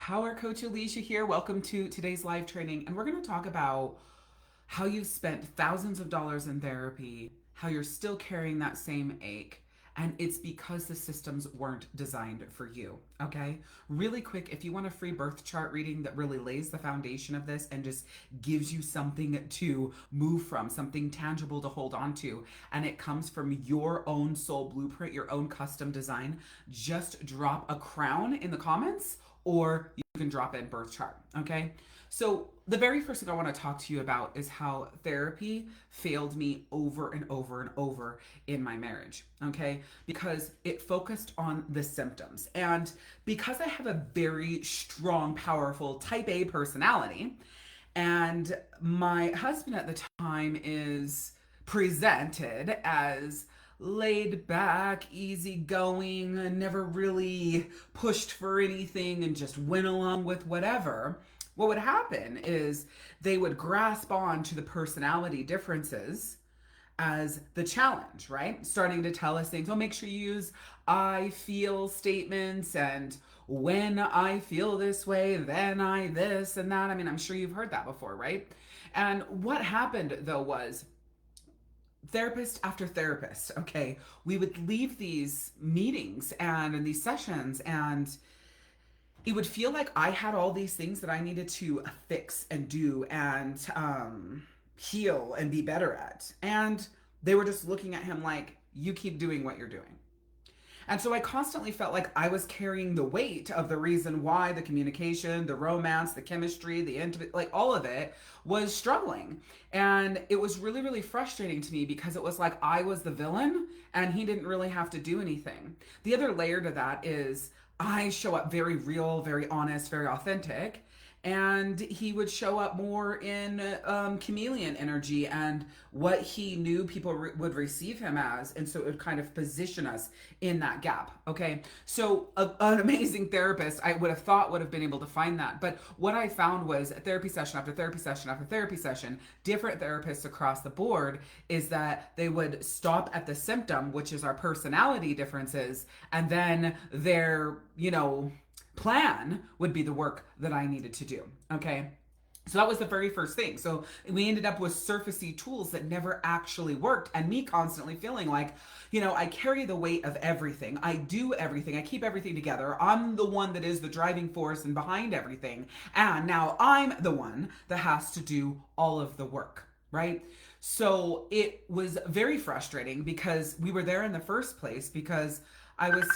Power Coach Alicia here. Welcome to today's live training. And we're going to talk about how you've spent thousands of dollars in therapy, how you're still carrying that same ache. And it's because the systems weren't designed for you. Okay. Really quick, if you want a free birth chart reading that really lays the foundation of this and just gives you something to move from, something tangible to hold on to, and it comes from your own soul blueprint, your own custom design, just drop a crown in the comments or you can drop in birth chart. Okay. So, the very first thing I want to talk to you about is how therapy failed me over and over and over in my marriage. Okay. Because it focused on the symptoms. And because I have a very strong, powerful type A personality, and my husband at the time is presented as laid back, easygoing, never really pushed for anything and just went along with whatever. What would happen is they would grasp on to the personality differences as the challenge, right? Starting to tell us things. Oh, make sure you use I feel statements and when I feel this way, then I this and that. I mean, I'm sure you've heard that before, right? And what happened though was therapist after therapist, okay, we would leave these meetings and in these sessions and it would feel like I had all these things that I needed to fix and do and heal and be better at. And they were just looking at him like, you keep doing what you're doing. And so I constantly felt like I was carrying the weight of the reason why the communication, the romance, the chemistry, the intimate, like all of it was struggling. And it was really, really frustrating to me because it was like I was the villain and he didn't really have to do anything. The other layer to that is I show up very real, very honest, very authentic. And he would show up more in chameleon energy and what he knew people would receive him as. And so it would kind of position us in that gap. Okay. So an amazing therapist, I would have thought would have been able to find that. But what I found was therapy session after therapy session after therapy session, different therapists across the board, is that they would stop at the symptom, which is our personality differences, and then their plan would be the work that I needed to do. Okay. So that was the very first thing. So we ended up with surfacey tools that never actually worked, and me constantly feeling like, I carry the weight of everything. I do everything. I keep everything together. I'm the one that is the driving force and behind everything. And now I'm the one that has to do all of the work, right? So it was very frustrating because we were there in the first place because I was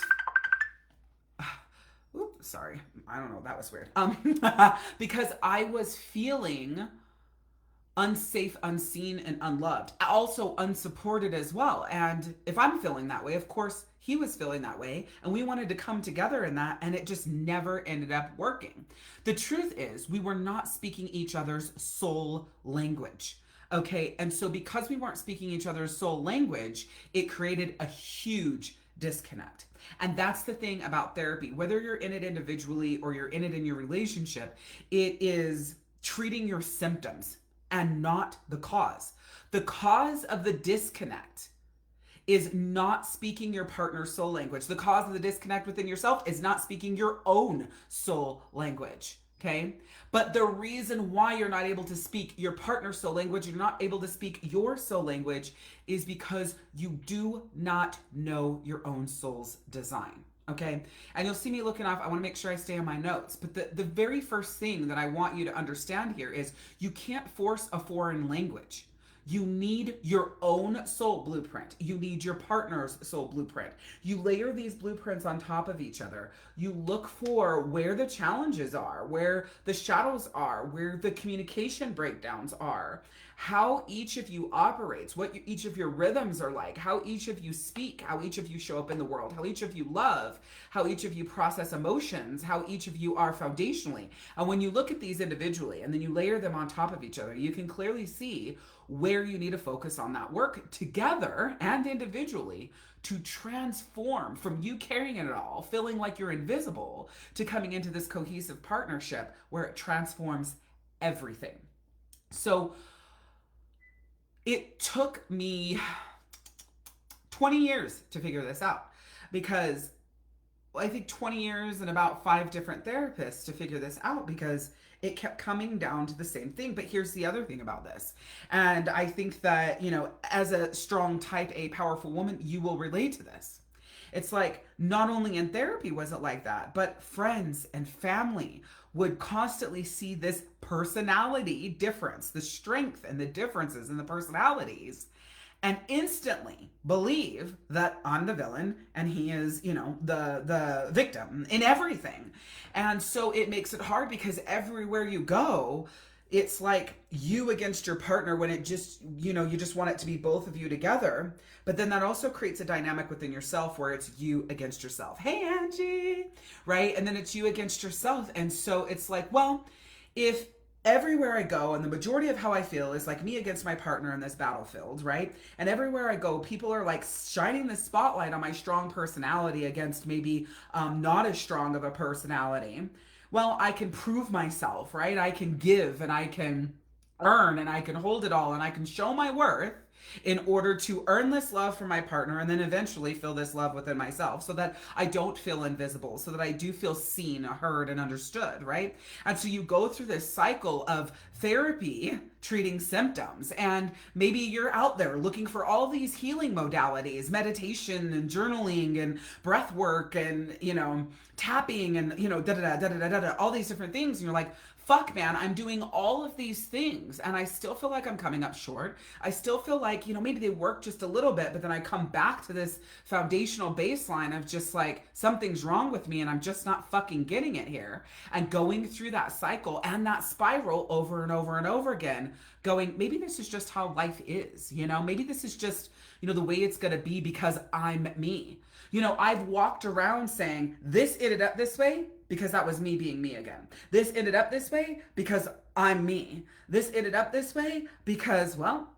Oops, sorry. I don't know. That was weird. Because I was feeling unsafe, unseen, and unloved. Also unsupported as well. And if I'm feeling that way, of course, he was feeling that way. And we wanted to come together in that. And it just never ended up working. The truth is, we were not speaking each other's soul language. Okay. And so because we weren't speaking each other's soul language, it created a huge disconnect. And that's the thing about therapy. Whether you're in it individually or you're in it in your relationship, it is treating your symptoms and not the cause. The cause of the disconnect is not speaking your partner's soul language. The cause of the disconnect within yourself is not speaking your own soul language. Okay. But the reason why you're not able to speak your partner's soul language, you're not able to speak your soul language, is because you do not know your own soul's design. Okay. And you'll see me looking off. I want to make sure I stay on my notes. But the very first thing that I want you to understand here is you can't force a foreign language. You need your own soul blueprint. You need your partner's soul blueprint. You layer these blueprints on top of each other. You look for where the challenges are, where the shadows are, where the communication breakdowns are, how each of you operates, what each of your rhythms are like, how each of you speak, how each of you show up in the world, how each of you love, how each of you process emotions, how each of you are foundationally. And when you look at these individually and then you layer them on top of each other, you can clearly see where you need to focus on that work together and individually to transform from you carrying it all, feeling like you're invisible, to coming into this cohesive partnership where it transforms everything. So it took me 20 years to figure this out because I think 20 years and about 5 different therapists to figure this out because it kept coming down to the same thing. But here's the other thing about this. And I think that, as a strong type A powerful woman, you will relate to this. It's like not only in therapy was it like that, but friends and family would constantly see this personality difference, the strength and the differences in the personalities, and instantly believe that I'm the villain and he is, the victim in everything. And so it makes it hard because everywhere you go, it's like you against your partner when it just, you just want it to be both of you together. But then that also creates a dynamic within yourself where it's you against yourself. Hey, Angie, right? And then it's you against yourself. And so it's like, well, if everywhere I go, and the majority of how I feel is like me against my partner in this battlefield, right? And everywhere I go, people are like shining the spotlight on my strong personality against maybe not as strong of a personality. Well, I can prove myself, right? I can give and I can earn and I can hold it all and I can show my worth in order to earn this love from my partner and then eventually feel this love within myself so that I don't feel invisible, so that I do feel seen, heard, and understood, right? And so you go through this cycle of therapy treating symptoms, and maybe you're out there looking for all these healing modalities, meditation and journaling and breath work and, tapping and, da da da da da da da, all these different things. And you're like, fuck, man, I'm doing all of these things and I still feel like I'm coming up short. I still feel like, maybe they work just a little bit, but then I come back to this foundational baseline of just like, something's wrong with me and I'm just not fucking getting it here. And going through that cycle and that spiral over and over and over again, going, maybe this is just how life is, maybe this is just, the way it's going to be because I'm me. I've walked around saying this ended up this way because that was me being me again. This ended up this way because I'm me. This ended up this way because, well,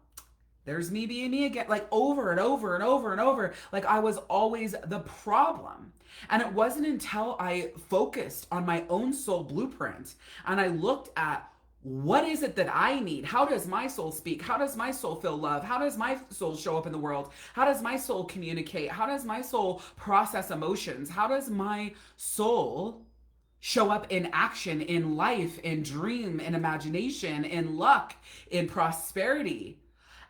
there's me being me again, like over and over and over and over. Like I was always the problem. And it wasn't until I focused on my own soul blueprint and I looked at what is it that I need? How does my soul speak? How does my soul feel love? How does my soul show up in the world? How does my soul communicate? How does my soul process emotions? How does my soul show up in action, in life, in dream, in imagination, in luck, in prosperity?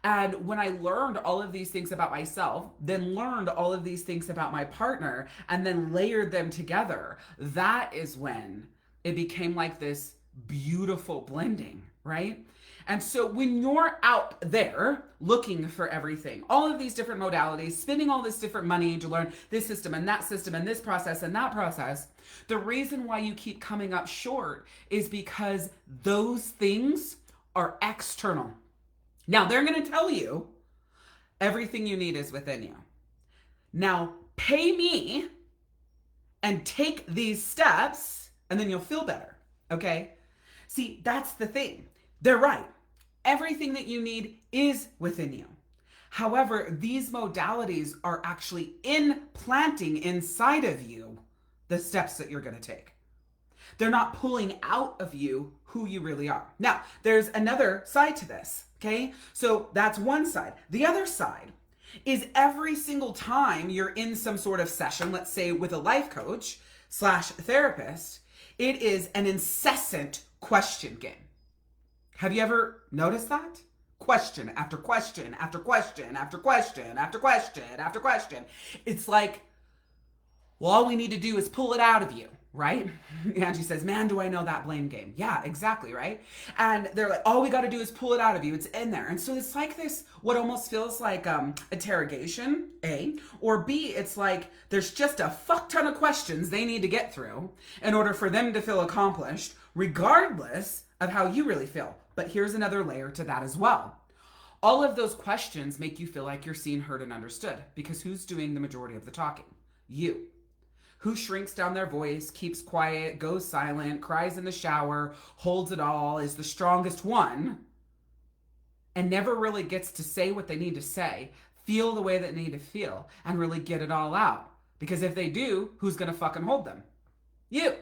And when I learned all of these things about myself, then learned all of these things about my partner, and then layered them together, that is when it became like this beautiful blending, right? And so when you're out there looking for everything, all of these different modalities, spending all this different money to learn this system and this process and that process, the reason why you keep coming up short is because those things are external. Now, they're going to tell you everything you need is within you. Now, pay me and take these steps and then you'll feel better, okay? See, that's the thing. They're right. Everything that you need is within you. However, these modalities are actually implanting inside of you the steps that you're going to take. They're not pulling out of you who you really are. Now, there's another side to this, okay? So that's one side. The other side is every single time you're in some sort of session, let's say with a life coach / therapist, it is an incessant question game. Have you ever noticed that? Question after question after question after question after question after question. It's like, well, all we need to do is pull it out of you, right? Angie says, man, do I know that blame game. Yeah, exactly, right? And they're like, all we got to do is pull it out of you. It's in there. And so it's like this, what almost feels like interrogation, A, or B, it's like there's just a fuck ton of questions they need to get through in order for them to feel accomplished, regardless of how you really feel. But here's another layer to that as well. All of those questions make you feel like you're seen, heard, and understood, because who's doing the majority of the talking? You. Who shrinks down their voice, keeps quiet, goes silent, cries in the shower, holds it all, is the strongest one, and never really gets to say what they need to say, feel the way that they need to feel, and really get it all out. Because if they do, who's going to fucking hold them? You.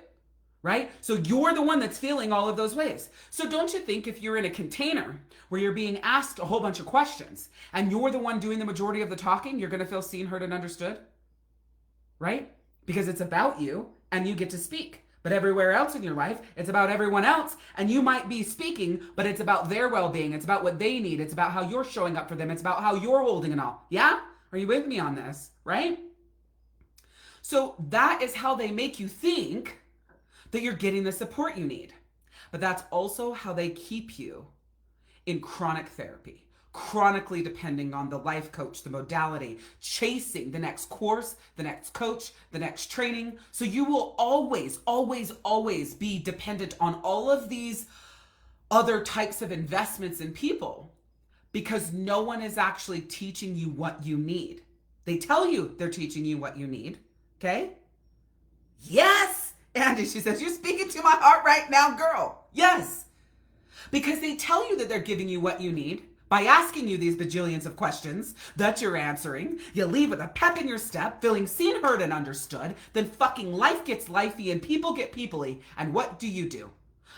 Right? So you're the one that's feeling all of those ways. So don't you think if you're in a container where you're being asked a whole bunch of questions and you're the one doing the majority of the talking, you're going to feel seen, heard, and understood? Right? because it's about you and you get to speak. But everywhere else in your life, it's about everyone else. And you might be speaking, but it's about their well-being. It's about what they need. It's about how you're showing up for them. It's about how you're holding it all. Yeah? Are you with me on this? Right? So that is how they make you think that you're getting the support you need. But that's also how they keep you in chronic therapy, chronically depending on the life coach, the modality, chasing the next course, the next coach, the next training. So you will always, always, always be dependent on all of these other types of investments in people because no one is actually teaching you what you need. They tell you they're teaching you what you need, okay? Yes! Andy, she says, you're speaking to my heart right now, girl. Yes. Because they tell you that they're giving you what you need by asking you these bajillions of questions that you're answering. You leave with a pep in your step, feeling seen, heard, and understood. Then fucking life gets lifey and people get peoply. And what do?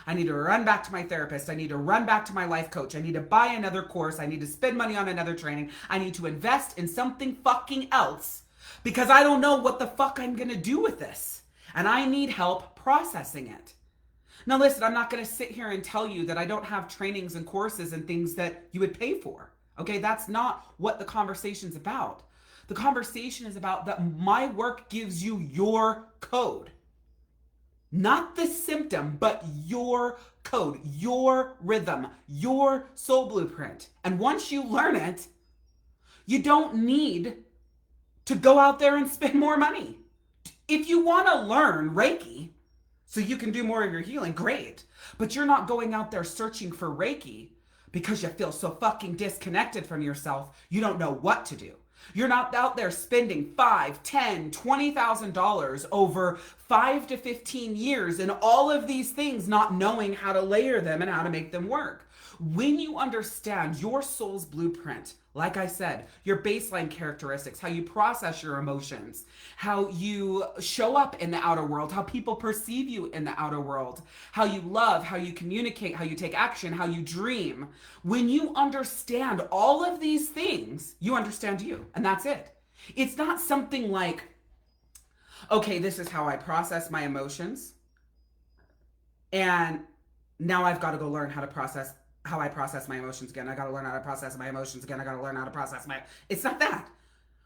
I need to run back to my therapist. I need to run back to my life coach. I need to buy another course. I need to spend money on another training. I need to invest in something fucking else because I don't know what the fuck I'm going to do with this. And I need help processing it. Now listen, I'm not going to sit here and tell you that I don't have trainings and courses and things that you would pay for. Okay, that's not what the conversation's about. The conversation is about that my work gives you your code. Not the symptom, but your code, your rhythm, your soul blueprint. And once you learn it, you don't need to go out there and spend more money. If you want to learn Reiki so you can do more of your healing, great. But you're not going out there searching for Reiki because you feel so fucking disconnected from yourself, you don't know what to do. You're not out there spending $5, $10, $20,000 over 5 to 15 years in all of these things, not knowing how to layer them and how to make them work. When you understand your soul's blueprint, like I said, your baseline characteristics, how you process your emotions, how you show up in the outer world, how people perceive you in the outer world, how you love, how you communicate, how you take action, how you dream. When you understand all of these things, you understand you, and that's it. It's not something like, okay, this is how I process my emotions, and now I've got to go learn how I process my emotions again. I got to learn how to process my emotions again. I got to learn how to process my... It's not that.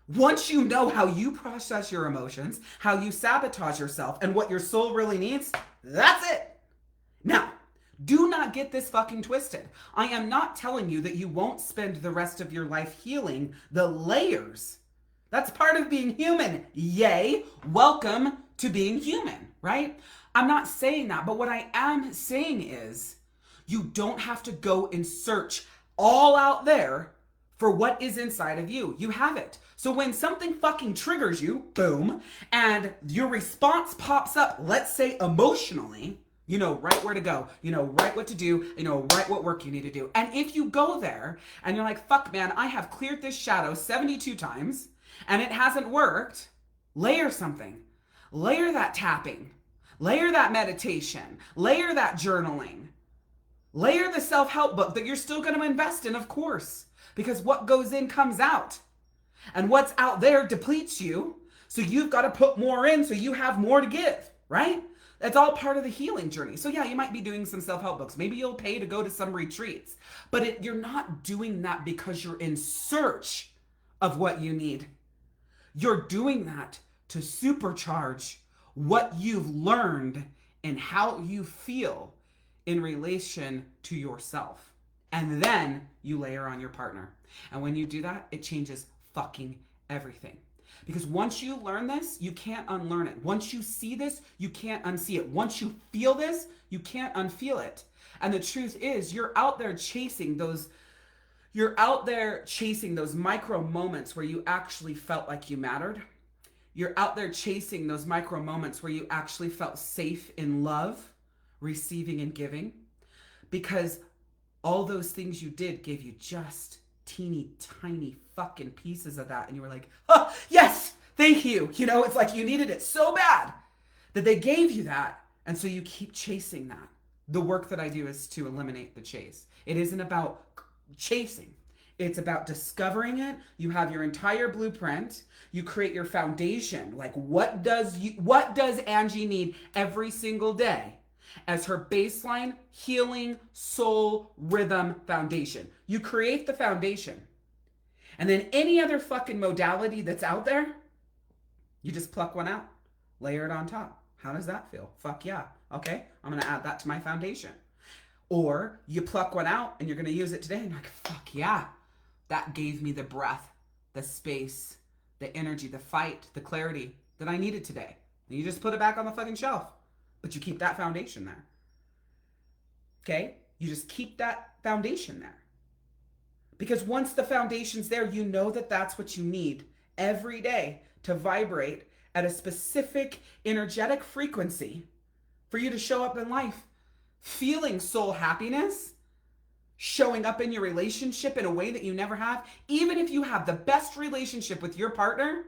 Once you know how you process your emotions, how you sabotage yourself, and what your soul really needs, that's it. Now, do not get this fucking twisted. I am not telling you that you won't spend the rest of your life healing the layers. That's part of being human. Yay. Welcome to being human, right? I'm not saying that, but what I am saying is, you don't have to go and search all out there for what is inside of you. You have it. So when something fucking triggers you, boom, and your response pops up, let's say emotionally, you know right where to go, you know right what to do, you know right what work you need to do. And if you go there and you're like, fuck man, I have cleared this shadow 72 times and it hasn't worked, layer something. Layer that tapping. Layer that meditation. Layer that journaling. Layer the self-help book that you're still going to invest in, of course, because what goes in comes out. And what's out there depletes you, so you've got to put more in so you have more to give, right? That's all part of the healing journey. So yeah, you might be doing some self-help books. Maybe you'll pay to go to some retreats, but you're not doing that because you're in search of what you need. You're doing that to supercharge what you've learned and how you feel in relation to yourself. And then you layer on your partner. And when you do that, it changes fucking everything. Because once you learn this, you can't unlearn it. Once you see this, you can't unsee it. Once you feel this, you can't unfeel it. And the truth is, you're out there chasing those micro moments where you actually felt like you mattered. You're out there chasing those micro moments where you actually felt safe in love, receiving and giving, because all those things you did gave you just teeny tiny fucking pieces of that, and you were like, oh yes, thank you. You know, it's like you needed it so bad that they gave you that, and so you keep chasing that. The work that I do is to eliminate the chase. It isn't about chasing. It's about discovering it. You have your entire blueprint. You create your foundation. Like what does Angie need every single day as her baseline healing soul rhythm foundation? You create the foundation. And then any other fucking modality that's out there, you just pluck one out, layer it on top. How does that feel? Fuck yeah. Okay, I'm gonna add that to my foundation. Or you pluck one out and you're gonna use it today and you're like, fuck yeah, that gave me the breath, the space, the energy, the fight, the clarity that I needed today. And you just put it back on the fucking shelf. But you keep that foundation there. Okay? You just keep that foundation there. Because once the foundation's there, you know that that's what you need every day to vibrate at a specific energetic frequency for you to show up in life feeling soul happiness, showing up in your relationship in a way that you never have. Even if you have the best relationship with your partner,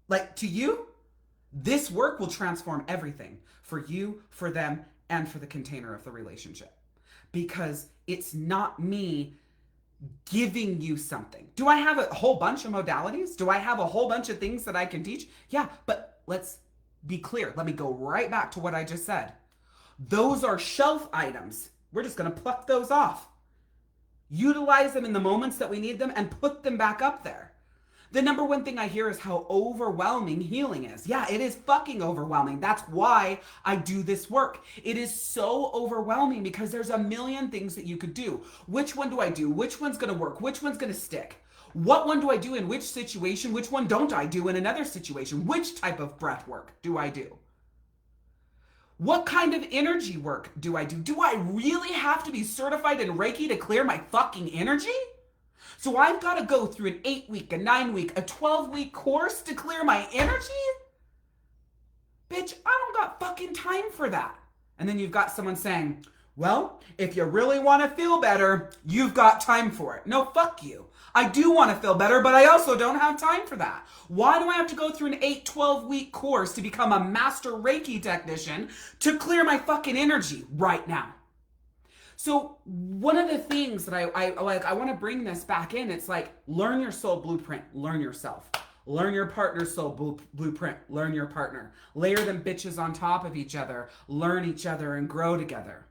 like to you, this work will transform everything for you, for them, and for the container of the relationship. Because it's not me giving you something. Do I have a whole bunch of modalities? Do I have a whole bunch of things that I can teach? Yeah, but let's be clear. Let me go right back to what I just said. Those are shelf items. We're just going to pluck those off. Utilize them in the moments that we need them and put them back up there. The number one thing I hear is how overwhelming healing is. Yeah, it is fucking overwhelming. That's why I do this work. It is so overwhelming because there's a million things that you could do. Which one do I do? Which one's going to work? Which one's going to stick? What one do I do in which situation? Which one don't I do in another situation? Which type of breath work do I do? What kind of energy work do I do? Do I really have to be certified in Reiki to clear my fucking energy? So I've got to go through an 8-week, a 9-week, a 12-week course to clear my energy? Bitch, I don't got fucking time for that. And then you've got someone saying, well, if you really want to feel better, you've got time for it. No, fuck you. I do want to feel better, but I also don't have time for that. Why do I have to go through an 12-week course to become a master Reiki technician to clear my fucking energy right now? So one of the things that I want to bring this back in, it's like, learn your soul blueprint, learn yourself. Learn your partner's soul blueprint, learn your partner. Layer them bitches on top of each other, learn each other and grow together.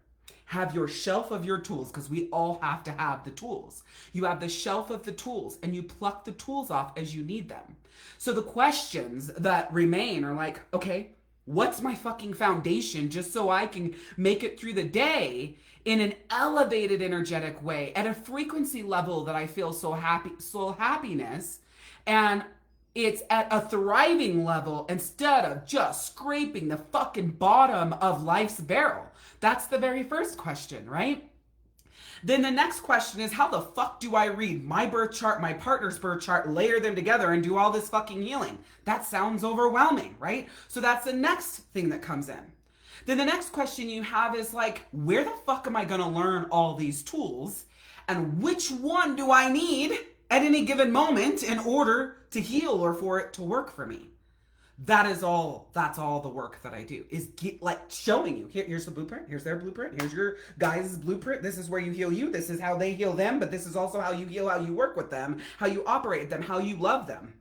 Have your shelf of your tools, because we all have to have the tools. You have the shelf of the tools and you pluck the tools off as you need them. So the questions that remain are like, okay, what's my fucking foundation just so I can make it through the day in an elevated energetic way at a frequency level that I feel so happy, soul happiness, and it's at a thriving level instead of just scraping the fucking bottom of life's barrel. That's the very first question, right? Then the next question is, how the fuck do I read my birth chart, my partner's birth chart, layer them together and do all this fucking healing? That sounds overwhelming, right? So that's the next thing that comes in. Then the next question you have is like, where the fuck am I going to learn all these tools? And which one do I need at any given moment in order to heal or for it to work for me? That's all the work that I do, is showing you, here's the blueprint, here's their blueprint, here's your guys' blueprint, this is where you heal you, this is how they heal them, but this is also how you heal, how you work with them, how you operate with them, how you love them.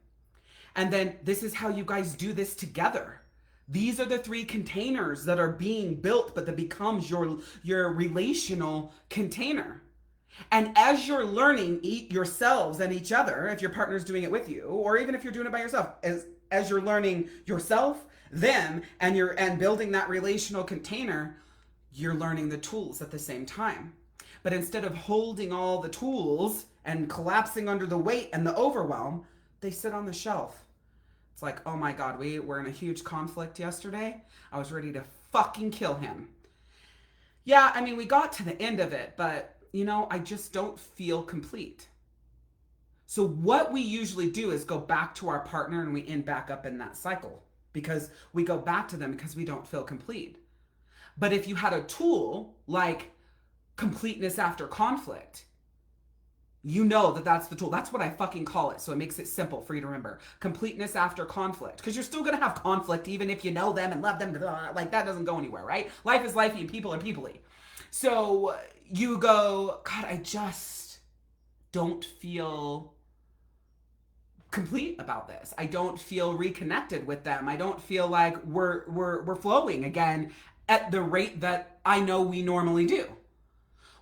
And then this is how you guys do this together. These are the 3 containers that are being built, but that becomes your relational container. And as you're learning yourselves and each other, if your partner's doing it with you, or even if you're doing it by yourself, as you're learning yourself, them, and building that relational container, you're learning the tools at the same time. But instead of holding all the tools and collapsing under the weight and the overwhelm, they sit on the shelf. It's like, oh my God, we were in a huge conflict yesterday. I was ready to fucking kill him. Yeah, I mean, we got to the end of it, but I just don't feel complete. So what we usually do is go back to our partner and we end back up in that cycle because we go back to them because we don't feel complete. But if you had a tool like completeness after conflict, that's the tool. That's what I fucking call it. So it makes it simple for you to remember. Completeness after conflict. Because you're still going to have conflict even if you know them and love them. Like that doesn't go anywhere, right? Life is lifey and people are peoply. So you go, God, I just don't feel complete about this. I don't feel reconnected with them. I don't feel like we're flowing again at the rate that I know we normally do.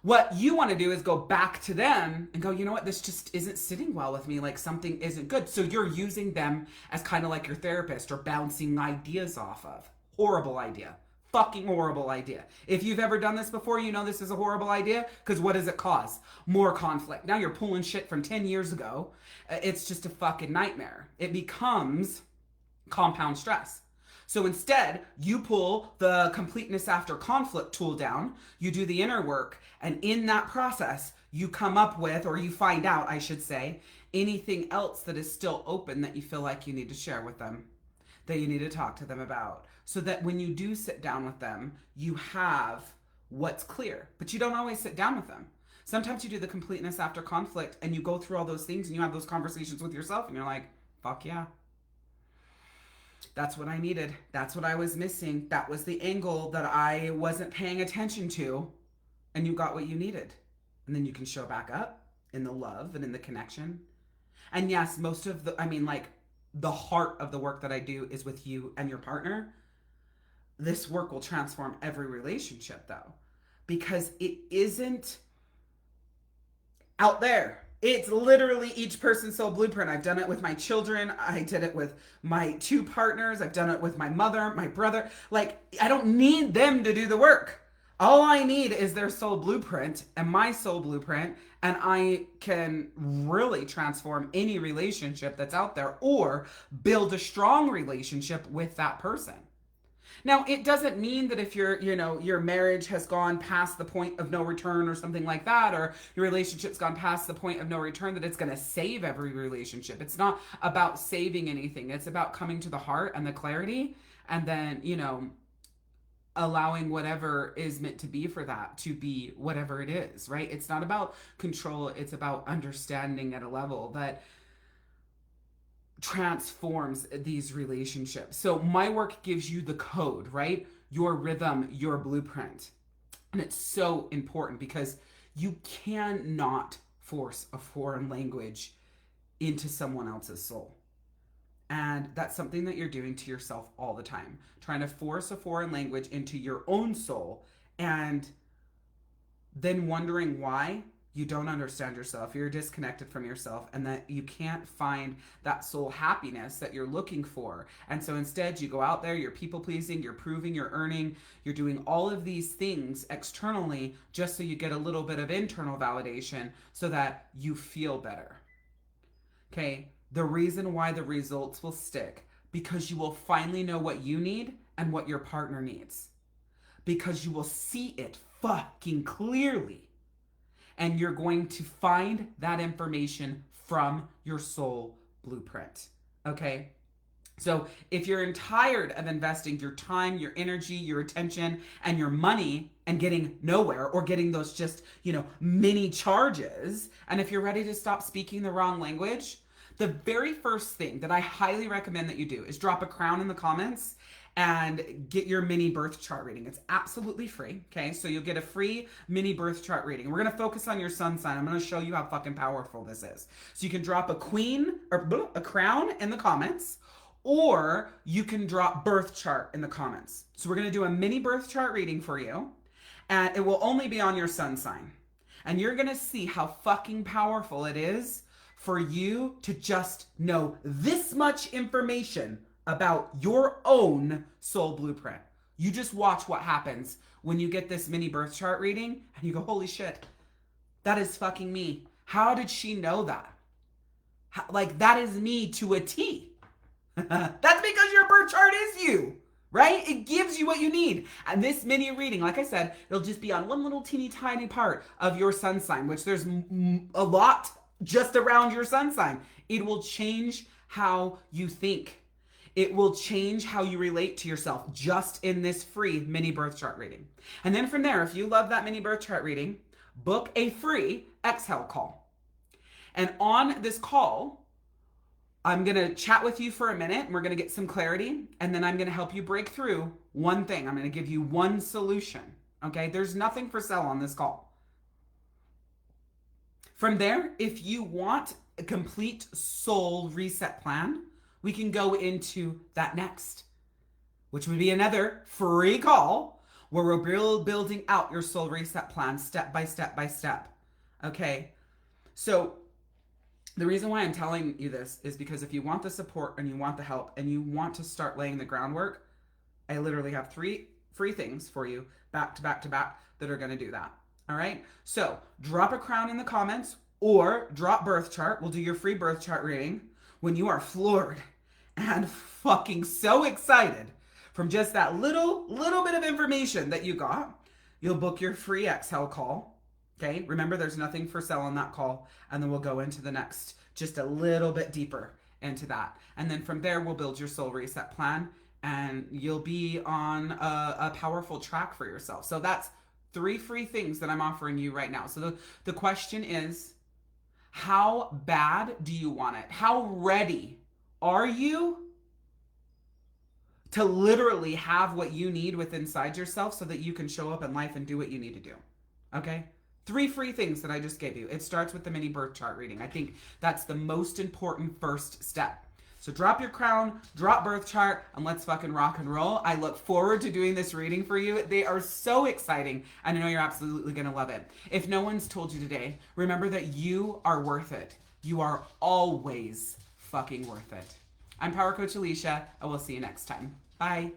What you want to do is go back to them and go, you know what, this just isn't sitting well with me. Like something isn't good. So you're using them as kind of like your therapist or bouncing ideas off of. Horrible idea. Fucking horrible idea. If you've ever done this before, you know this is a horrible idea because what does it cause? More conflict. Now you're pulling shit from 10 years ago. It's just a fucking nightmare. It becomes compound stress. So instead, you pull the completeness after conflict tool down, you do the inner work, and in that process, you come up with, or you find out, I should say, anything else that is still open that you feel like you need to share with them, that you need to talk to them about. So that when you do sit down with them, you have what's clear. But you don't always sit down with them. Sometimes you do the completeness after conflict and you go through all those things and you have those conversations with yourself and you're like, fuck yeah. That's what I needed. That's what I was missing. That was the angle that I wasn't paying attention to. And you got what you needed. And then you can show back up in the love and in the connection. And yes, most of the heart of the work that I do is with you and your partner. This work will transform every relationship though, because it isn't out there. It's literally each person's soul blueprint. I've done it with my children. I did it with my 2 partners. I've done it with my mother, my brother. Like, I don't need them to do the work. All I need is their soul blueprint and my soul blueprint, and I can really transform any relationship that's out there or build a strong relationship with that person. Now, it doesn't mean that if your marriage has gone past the point of no return or something like that, or your relationship's gone past the point of no return, that it's going to save every relationship. It's not about saving anything. It's about coming to the heart and the clarity, and then, allowing whatever is meant to be for that to be whatever it is, right? It's not about control. It's about understanding at a level that transforms these relationships. So my work gives you the code, right? Your rhythm, your blueprint. And it's so important because you cannot force a foreign language into someone else's soul. And that's something that you're doing to yourself all the time, trying to force a foreign language into your own soul and then wondering why you don't understand yourself, you're disconnected from yourself, and that you can't find that soul happiness that you're looking for. And so instead you go out there, you're people pleasing, you're proving, you're earning, you're doing all of these things externally just so you get a little bit of internal validation so that you feel better. Okay, the reason why the results will stick, because you will finally know what you need and what your partner needs. Because you will see it fucking clearly. And you're going to find that information from your soul blueprint. Okay? So if you're tired of investing your time, your energy, your attention, and your money and getting nowhere, or getting those just, mini charges, and if you're ready to stop speaking the wrong language, the very first thing that I highly recommend that you do is drop a crown in the comments and get your mini birth chart reading. It's absolutely free, okay? So you'll get a free mini birth chart reading. We're gonna focus on your sun sign. I'm gonna show you how fucking powerful this is. So you can drop a queen or a crown in the comments, or you can drop birth chart in the comments. So we're gonna do a mini birth chart reading for you, and it will only be on your sun sign. And you're gonna see how fucking powerful it is for you to just know this much information about your own soul blueprint. You just watch what happens when you get this mini birth chart reading and you go, holy shit, that is fucking me. How did she know that? That is me to a T. That's because your birth chart is you, right? It gives you what you need. And this mini reading, like I said, it'll just be on one little teeny tiny part of your sun sign, which there's a lot just around your sun sign. It will change how you think. It will change how you relate to yourself just in this free mini birth chart reading. And then from there, if you love that mini birth chart reading, book a free exhale call. And on this call, I'm going to chat with you for a minute and we're going to get some clarity. And then I'm going to help you break through one thing. I'm going to give you one solution. Okay? There's nothing for sale on this call. From there, if you want a complete soul reset plan, we can go into that next, which would be another free call where we're building out your soul reset plan step by step by step. Okay. So the reason why I'm telling you this is because if you want the support and you want the help and you want to start laying the groundwork, I literally have 3 free things for you back to back to back that are going to do that. All right. So drop a crown in the comments or drop birth chart. We'll do your free birth chart reading when you are floored and fucking so excited from just that little bit of information that you got. You'll book your free exhale call. Okay. Remember, there's nothing for sale on that call. And then we'll go into the next, just a little bit deeper into that. And then from there, we'll build your soul reset plan and you'll be on a powerful track for yourself. So that's 3 free things that I'm offering you right now. So the question is, how bad do you want it? How ready are you to literally have what you need within inside yourself so that you can show up in life and do what you need to do? Okay? 3 free things that I just gave you. It starts with the mini birth chart reading. I think that's the most important first step. So drop your crown, drop birth chart, and let's fucking rock and roll. I look forward to doing this reading for you. They are so exciting, and I know you're absolutely going to love it. If no one's told you today, remember that you are worth it. You are always fucking worth it. I'm Power Coach Alicia, and we'll see you next time. Bye.